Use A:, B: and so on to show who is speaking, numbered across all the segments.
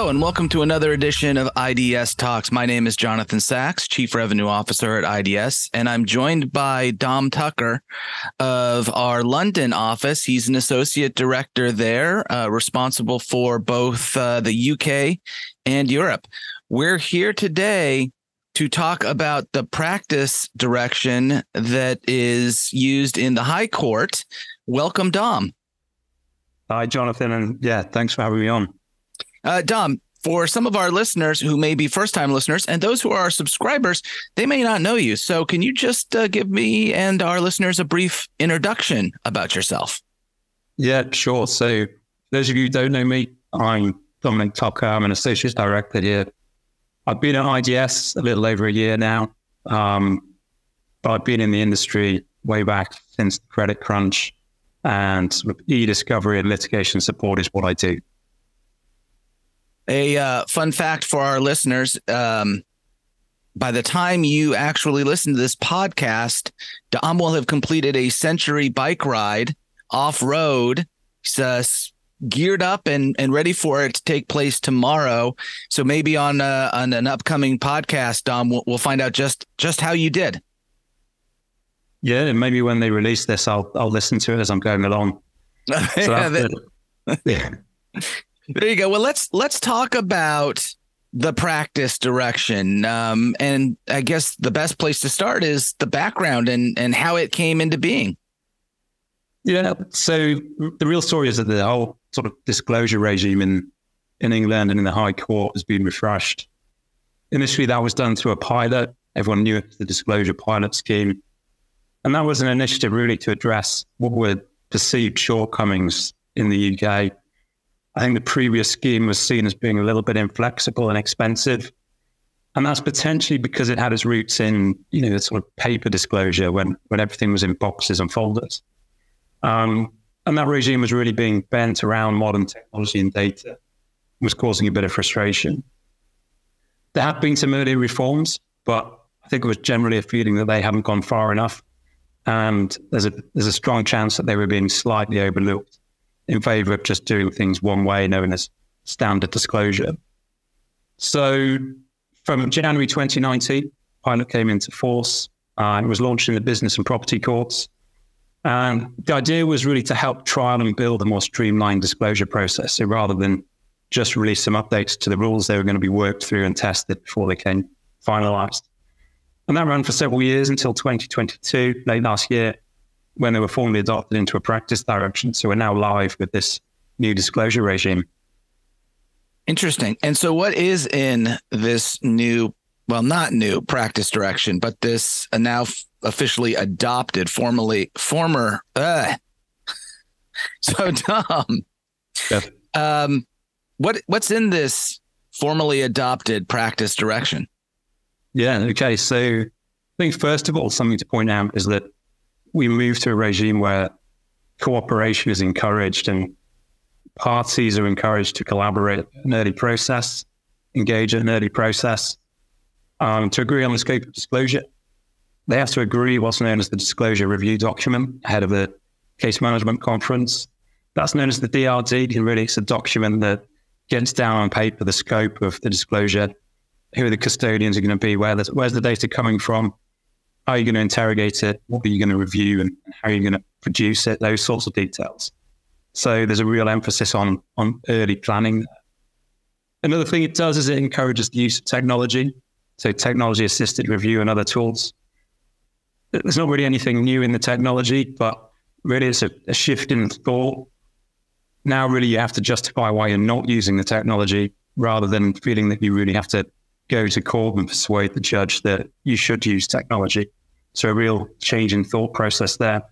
A: Hello and welcome to another edition of iDS Talks. My name is Jonathan Sachs, Chief Revenue Officer at iDS, and I'm joined by Dom Tucker of our London office. He's an Associate Director there, responsible for both the UK and Europe. We're here today to talk about the practice direction that is used in the High Court. Welcome, Dom.
B: Hi, Jonathan, and thanks for having me on.
A: Dom, for some of our listeners who may be first-time listeners and those who are subscribers, they may not know you. So can you just give me and our listeners a brief introduction about yourself?
B: Yeah, sure. So those of you who don't know me, I'm Dominic Tucker. I'm an Associate Director here. I've been at iDS a little over a year now, but I've been in the industry way back since the credit crunch, and sort of e-discovery and litigation support is what I do.
A: A fun fact for our listeners, by the time you actually listen to this podcast, Dom will have completed a century bike ride off-road. He's geared up and ready for it to take place tomorrow. So maybe on an upcoming podcast, Dom, we'll find out just how you did.
B: Yeah, and maybe when they release this, I'll listen to it as I'm going along. So yeah.
A: There you go. Well, let's talk about the practice direction. And I guess the best place to start is the background and how it came into being.
B: Yeah. So the real story is that the whole sort of disclosure regime in England and in the High Court has been refreshed. Initially, that was done through a pilot. Everyone knew it was the disclosure pilot scheme. And that was an initiative really to address what were perceived shortcomings in the UK. I think the previous scheme was seen as being a little bit inflexible and expensive. And that's potentially because it had its roots in, the sort of paper disclosure when everything was in boxes and folders. And that regime was really being bent around modern technology and data. It was causing a bit of frustration. There have been some early reforms, but I think it was generally a feeling that they haven't gone far enough. And there's a strong chance that they were being slightly overlooked in favor of just doing things one way, known as standard disclosure. So from January 2019, pilot came into force and was launched in the business and property courts. And the idea was really to help trial and build a more streamlined disclosure process. So rather than just release some updates to the rules, they were going to be worked through and tested before they came finalized. And that ran for several years until 2022, late last year, when they were formally adopted into a practice direction. So we're now live with this new disclosure regime.
A: Interesting. And so what is in this new, well, not new practice direction, but this now officially adopted, So Tom,
B: Yeah.
A: What's in this formally adopted practice direction?
B: Yeah, okay. So I think first of all, something to point out is that we moved to a regime where cooperation is encouraged and parties are encouraged to collaborate in an early process, engage in an early process, to agree on the scope of disclosure. They have to agree what's known as the disclosure review document ahead of the case management conference. That's known as the DRD, and really it's a document that gets down on paper the scope of the disclosure, who the custodians are going to be, where's the data coming from, how are you going to interrogate it, what are you going to review, and how are you going to produce it, those sorts of details. So there's a real emphasis on early planning. Another thing it does is it encourages the use of technology, so technology-assisted review and other tools. There's not really anything new in the technology, but really it's a shift in thought. Now really you have to justify why you're not using the technology rather than feeling that you really have to go to court and persuade the judge that you should use technology. So a real change in thought process there.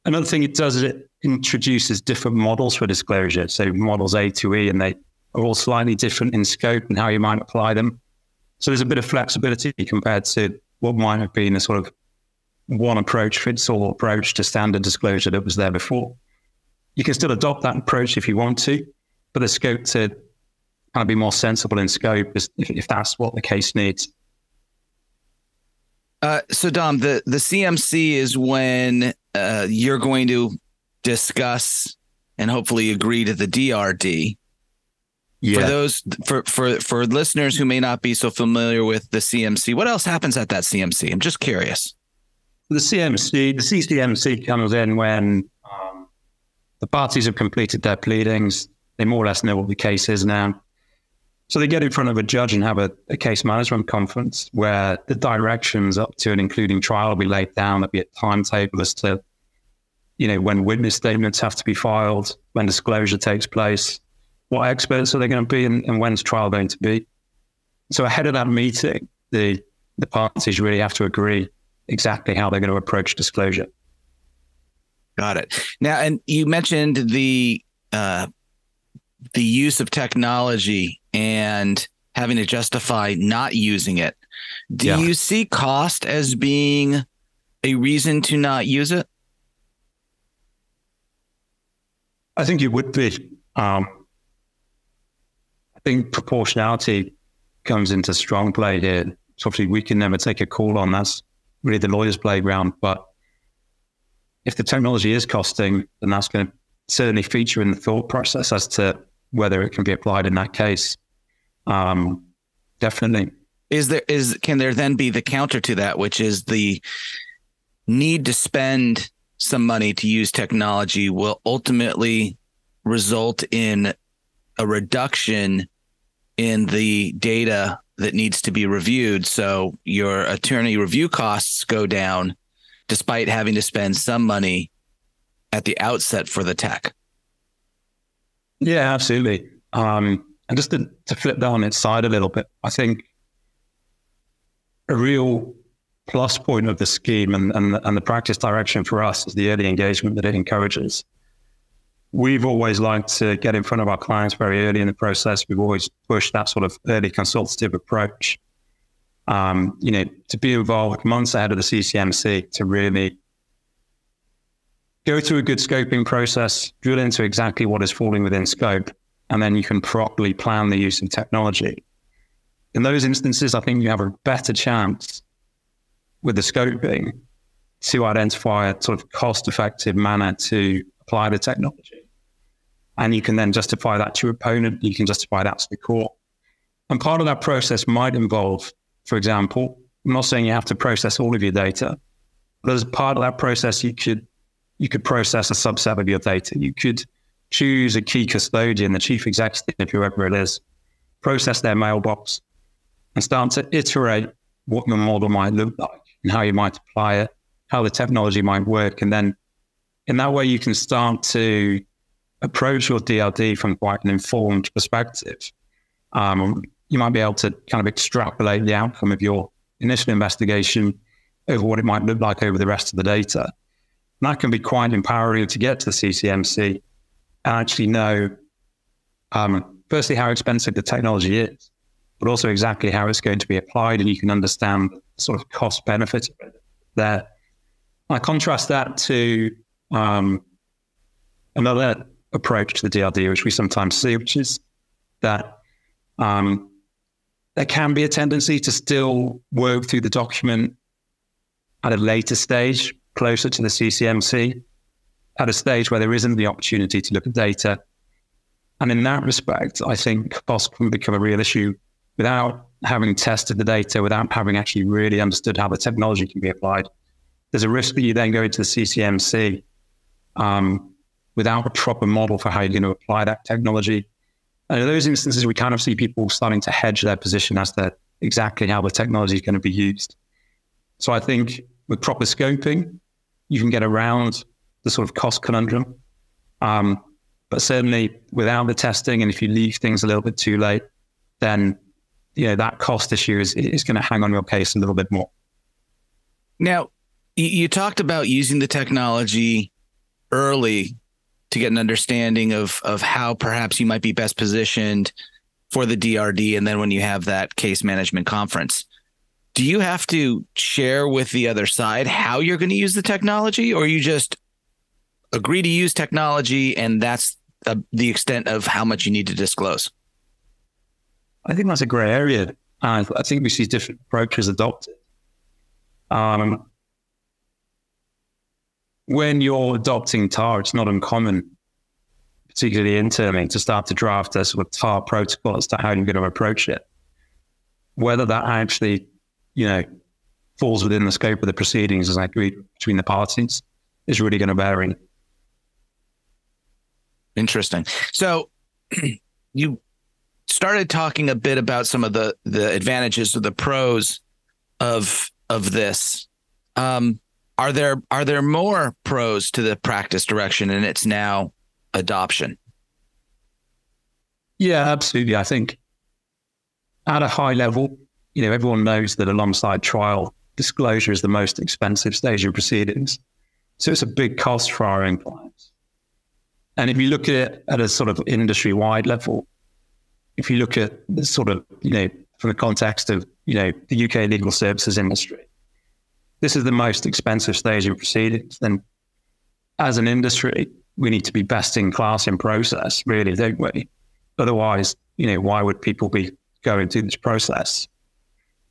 B: Another thing it does is it introduces different models for disclosure. So models A to E, and they are all slightly different in scope and how you might apply them. So there's a bit of flexibility compared to what might have been a sort of one approach fits all approach to standard disclosure that was there before. You can still adopt that approach if you want to, but the scope to kind of be more sensible in scope if that's what the case needs.
A: So Dom, the CMC is when you're going to discuss and hopefully agree to the DRD. For
B: Yeah.
A: those for listeners who may not be so familiar with the CMC, what else happens at that CMC? I'm just curious.
B: The CCMC comes in when the parties have completed their pleadings. They more or less know what the case is now. So they get in front of a judge and have a case management conference where the directions up to and including trial will be laid down. There'll be a timetable as to, when witness statements have to be filed, when disclosure takes place, what experts are they going to be, and when's trial going to be. So ahead of that meeting, the parties really have to agree exactly how they're going to approach disclosure.
A: Got it. Now, and you mentioned the use of technology and having to justify not using it. Do you see cost as being a reason to not use it?
B: I think it would be. I think proportionality comes into strong play here. So obviously we can never take a call on that's really the lawyer's playground. But if the technology is costing, then that's going to certainly feature in the thought process as to whether it can be applied in that case. Definitely.
A: Can there then be the counter to that, which is the need to spend some money to use technology will ultimately result in a reduction in the data that needs to be reviewed. So your attorney review costs go down despite having to spend some money at the outset for the tech.
B: Yeah, absolutely. And just to flip that on its side a little bit, I think a real plus point of the scheme and the practice direction for us is the early engagement that it encourages. We've always liked to get in front of our clients very early in the process. We've always pushed that sort of early consultative approach, to be involved months ahead of the CCMC to really go through a good scoping process, drill into exactly what is falling within scope, and then you can properly plan the use of technology. In those instances, I think you have a better chance with the scoping to identify a sort of cost-effective manner to apply the technology. And you can then justify that to your opponent. You can justify that to the court. And part of that process might involve, for example, I'm not saying you have to process all of your data, but as part of that process, you could process a subset of your data. You could choose a key custodian, the chief executive, whoever it is, process their mailbox and start to iterate what your model might look like and how you might apply it, how the technology might work. And then in that way, you can start to approach your DRD from quite an informed perspective. You might be able to kind of extrapolate the outcome of your initial investigation over what it might look like over the rest of the data. And that can be quite empowering to get to the CCMC and actually know, firstly, how expensive the technology is, but also exactly how it's going to be applied, and you can understand the sort of cost benefit of it there. I contrast that to another approach to the DRD, which we sometimes see, which is that there can be a tendency to still work through the document at a later stage, closer to the CCMC, at a stage where there isn't the opportunity to look at data. And in that respect, I think cost can become a real issue without having tested the data, without having actually really understood how the technology can be applied. There's a risk that you then go into the CCMC without a proper model for how you're going to apply that technology. And in those instances, we kind of see people starting to hedge their position as to exactly how the technology is going to be used. So I think with proper scoping, you can get around the sort of cost conundrum. But certainly without the testing, and if you leave things a little bit too late, then that cost issue is going to hang on your case a little bit more.
A: Now, you talked about using the technology early to get an understanding of how perhaps you might be best positioned for the DRD, and then when you have that case management conference. Do you have to share with the other side how you're going to use the technology, or you just agree to use technology and that's the extent of how much you need to disclose?
B: I think that's a gray area. I think we see different approaches adopted. When you're adopting TAR, it's not uncommon, particularly internally, to start to draft a sort of TAR protocol as to how you're going to approach it. Whether that actually, falls within the scope of the proceedings as agreed between the parties is really going to vary.
A: Interesting. So you started talking a bit about some of the advantages or the pros of this. Are there more pros to the practice direction and its now adoption?
B: Yeah, absolutely. I think at a high level, everyone knows that alongside trial, disclosure is the most expensive stage of proceedings. So it's a big cost for our own clients. And if you look at it at a sort of industry-wide level, if you look at the sort of, from the context of, the UK legal services industry, this is the most expensive stage of proceedings. And as an industry, we need to be best in class in process, really, don't we? Otherwise, why would people be going through this process?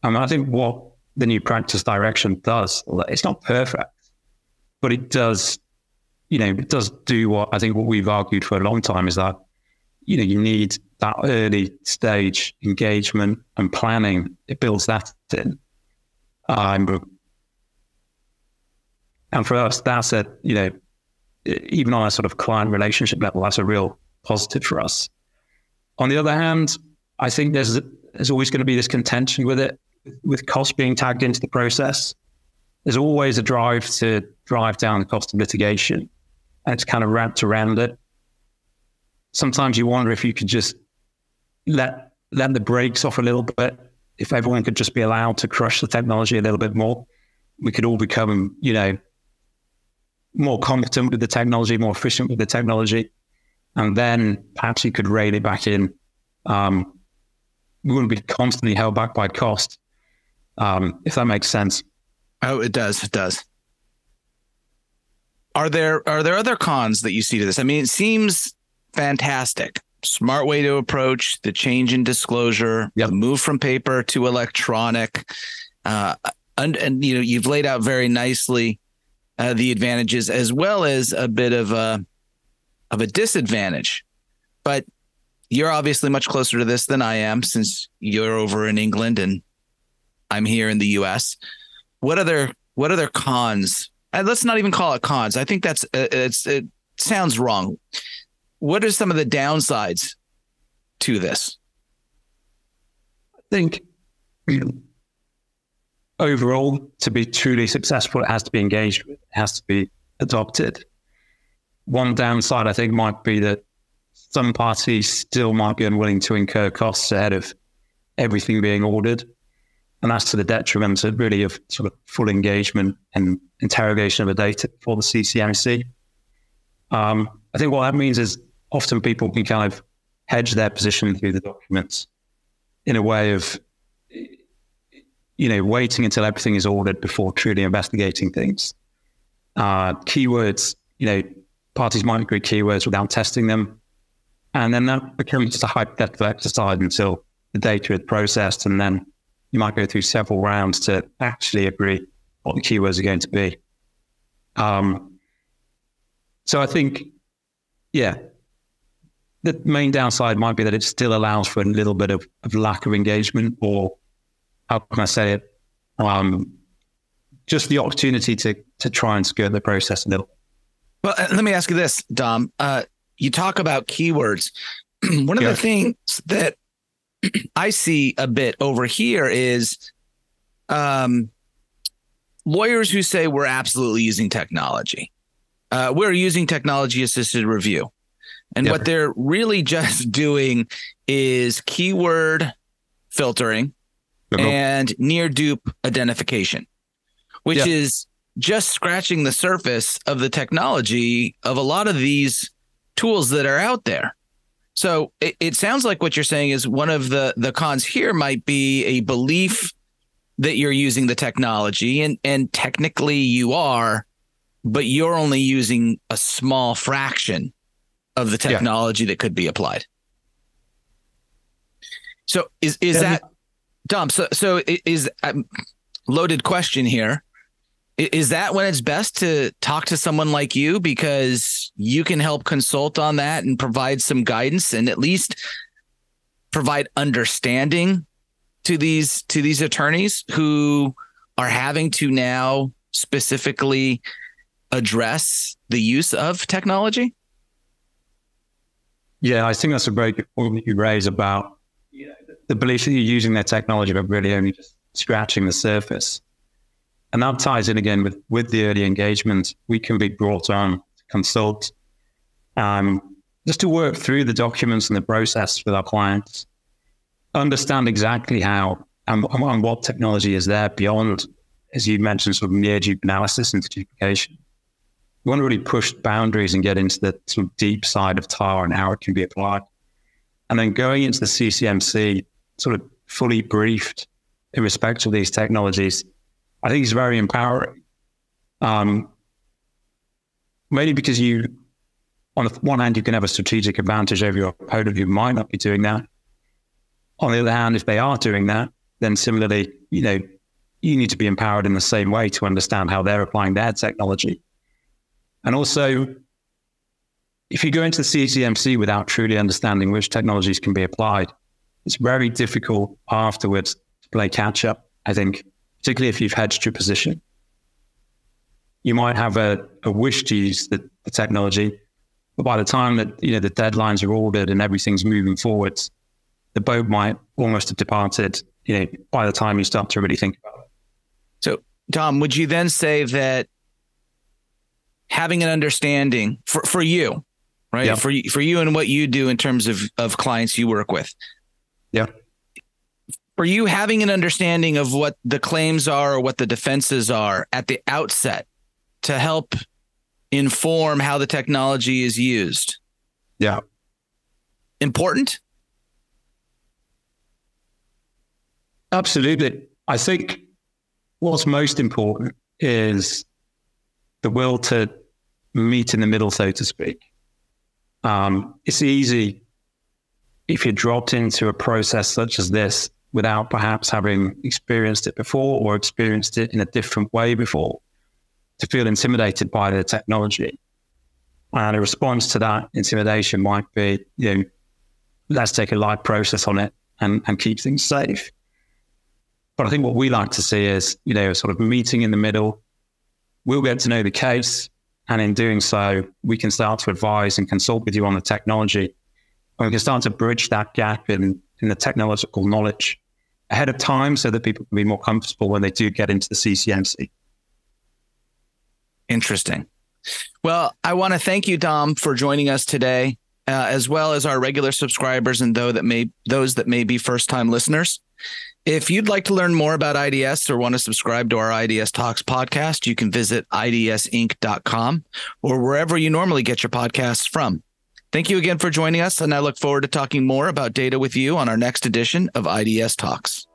B: I think what the new practice direction does, it's not perfect, but it does, it does do what I think what we've argued for a long time is that, you need that early stage engagement and planning. It builds that in. And for us, that's even on a sort of client relationship level, that's a real positive for us. On the other hand, I think there's always going to be this contention with it, with cost being tagged into the process. There's always a drive to drive down the cost of litigation, and it's kind of wrapped around it. Sometimes you wonder if you could just let the brakes off a little bit. If everyone could just be allowed to crush the technology a little bit more, we could all become, more competent with the technology, more efficient with the technology. And then perhaps you could rein it back in. We wouldn't be constantly held back by cost, if that makes sense.
A: Oh, it does. It does. Are there other cons that you see to this? I mean, it seems fantastic. Smart way to approach the change in disclosure,
B: yep.
A: The move from paper to electronic. And you've laid out very nicely the advantages as well as a bit of a disadvantage. But you're obviously much closer to this than I am, since you're over in England and I'm here in the US. What other cons? And let's not even call it cons. I think it sounds wrong. What are some of the downsides to this?
B: I think overall, to be truly successful, it has to be engaged with, it has to be adopted. One downside, I think, might be that some parties still might be unwilling to incur costs ahead of everything being ordered. And that's to the detriment of really of sort of full engagement and interrogation of the data for the CCMC. I think what that means is often people can kind of hedge their position through the documents in a way of, waiting until everything is ordered before truly investigating things. Keywords, parties might agree keywords without testing them. And then that becomes just a hypothetical exercise until the data is processed. And then you might go through several rounds to actually agree what the keywords are going to be. So I think, the main downside might be that it still allows for a little bit of lack of engagement, or how can I say it? Just the opportunity to try and skirt the process a little.
A: Well, let me ask you this, Dom. You talk about keywords. One of the things that I see a bit over here is lawyers who say we're absolutely using technology. We're using technology-assisted review. And what they're really just doing is keyword filtering and near dupe identification, which is just scratching the surface of the technology of a lot of these tools that are out there. So it sounds like what you're saying is one of the cons here might be a belief that you're using the technology, and technically you are, but you're only using a small fraction of the technology that could be applied. So is that, Dom, so is loaded question here. Is that when it's best to talk to someone like you, because you can help consult on that and provide some guidance and at least provide understanding to these attorneys who are having to now specifically address the use of technology?
B: Yeah, I think that's a very good point that you raise about the belief that you're using their technology, but really only just scratching the surface. And that ties in again with the early engagement. We can be brought on to consult, just to work through the documents and the process with our clients, understand exactly how and what technology is there beyond, as you mentioned, sort of near deep analysis and duplication. We want to really push boundaries and get into the sort of deep side of TAR and how it can be applied. And then going into the CCMC, sort of fully briefed in respect of these technologies, I think is very empowering. Mainly because on the one hand, you can have a strategic advantage over your opponent who might not be doing that. On the other hand, if they are doing that, then similarly, you need to be empowered in the same way to understand how they're applying their technology. And also, if you go into the CCMC without truly understanding which technologies can be applied, it's very difficult afterwards to play catch up, I think, particularly if you've hedged your position. You might have a wish to use the technology, but by the time that the deadlines are ordered and everything's moving forwards, the boat might almost have departed, by the time you start to really think about it.
A: So, Tom, would you then say that having an understanding for you, right? Yeah. For you and what you do in terms of clients you work with.
B: Yeah.
A: For you, having an understanding of what the claims are or what the defenses are at the outset to help inform how the technology is used.
B: Yeah.
A: Important?
B: Absolutely. I think what's most important is the will to meet in the middle, so to speak. It's easy if you're dropped into a process such as this without perhaps having experienced it before or experienced it in a different way before, to feel intimidated by the technology. And a response to that intimidation might be, let's take a light process on it and keep things safe. But I think what we like to see is, sort of meeting in the middle. We'll get to know the case, and in doing so, we can start to advise and consult with you on the technology. And we can start to bridge that gap in the technological knowledge ahead of time so that people can be more comfortable when they do get into the CCMC.
A: Interesting. Well, I want to thank you, Dom, for joining us today, as well as our regular subscribers and those that may be first-time listeners. If you'd like to learn more about IDS or want to subscribe to our IDS Talks podcast, you can visit idsinc.com or wherever you normally get your podcasts from. Thank you again for joining us, and I look forward to talking more about data with you on our next edition of IDS Talks.